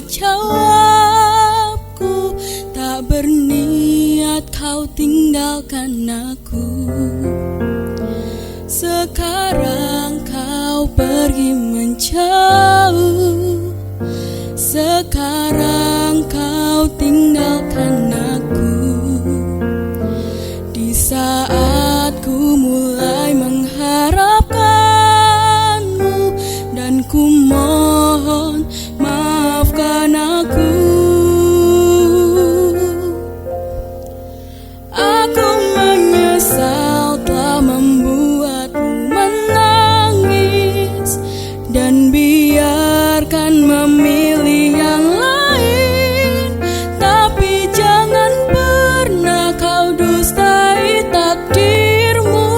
menjawabku, tak berniat kau tinggalkan aku. Sekarang kau pergi menjauh, sekarang kau tinggalkan aku. Di saat ku mulai mengharapkanmu, dan ku mohon maafkan aku. Aku menyesal telah membuatmu menangis, dan biarkan memilih yang lain. Tapi jangan pernah kau dustai takdirmu,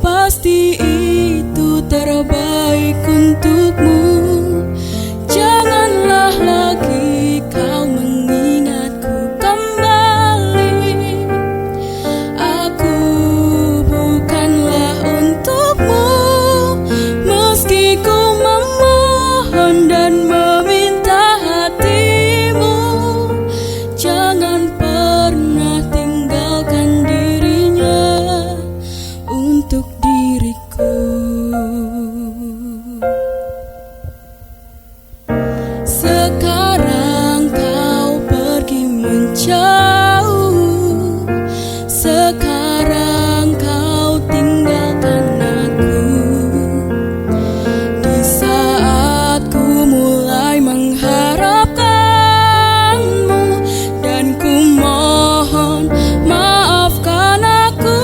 pasti itu terbaik untukmu. Janganlah lagi kau mengingatku kembali, aku bukanlah untukmu. Meski ku memohon dan meminta hatimu, jangan pernah tinggalkan dirinya untuk diriku. Sekarang kau pergi menjauh, sekarang kau tinggalkan aku. Di saat ku mulai mengharapkanmu, dan ku mohon maafkan aku.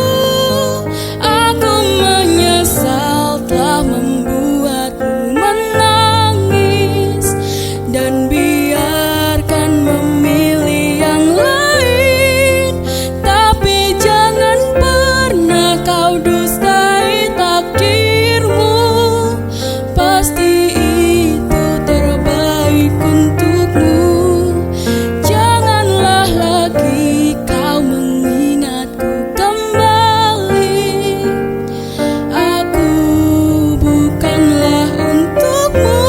Aku menyesal telah membuatmu menangis, dan biarkan memilih yang lain. Tapi jangan pernah kau dustai takdirmu, pasti itu terbaik untukmu. Janganlah lagi kau mengingatku kembali, aku bukanlah untukmu.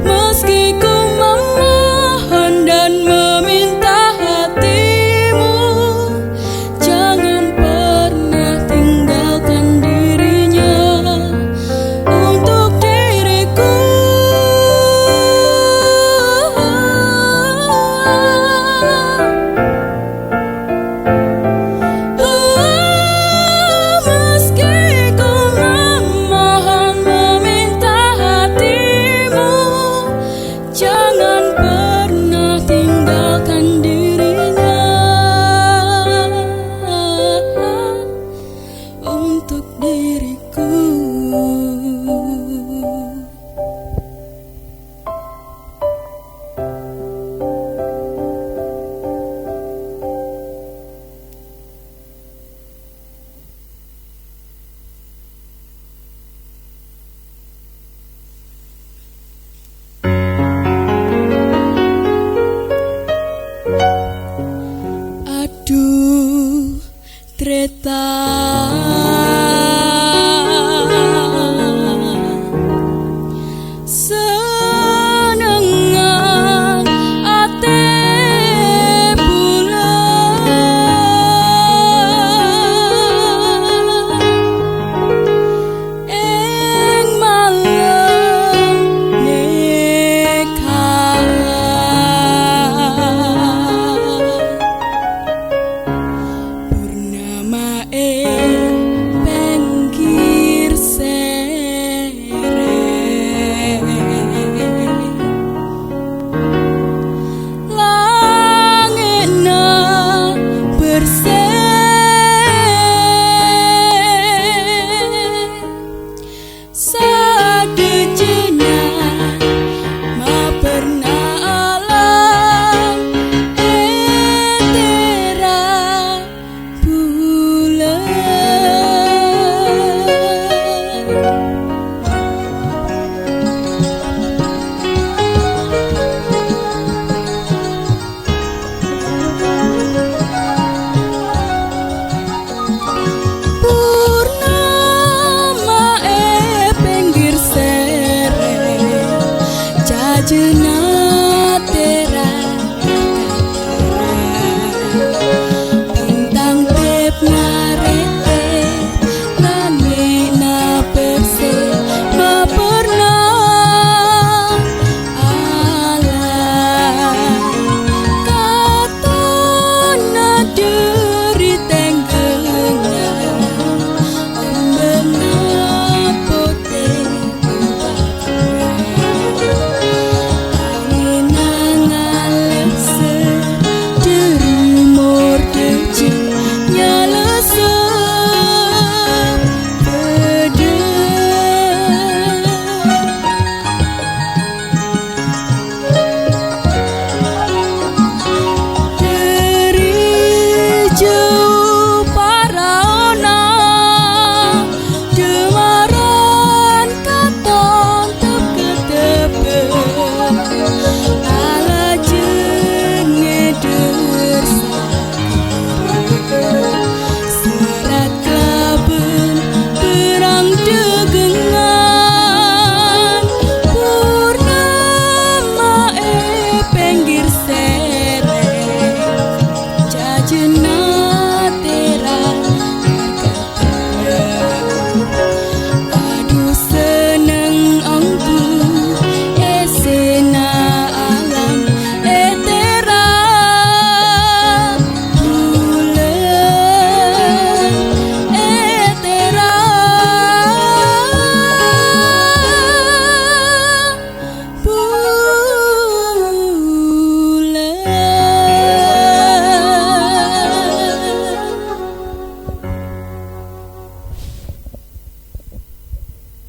Meski ku memohon dan meminta hatimu, jangan pernah tinggalkan dirinya untuk diriku. Meski ku memohon meminta hatimu, jangan pernah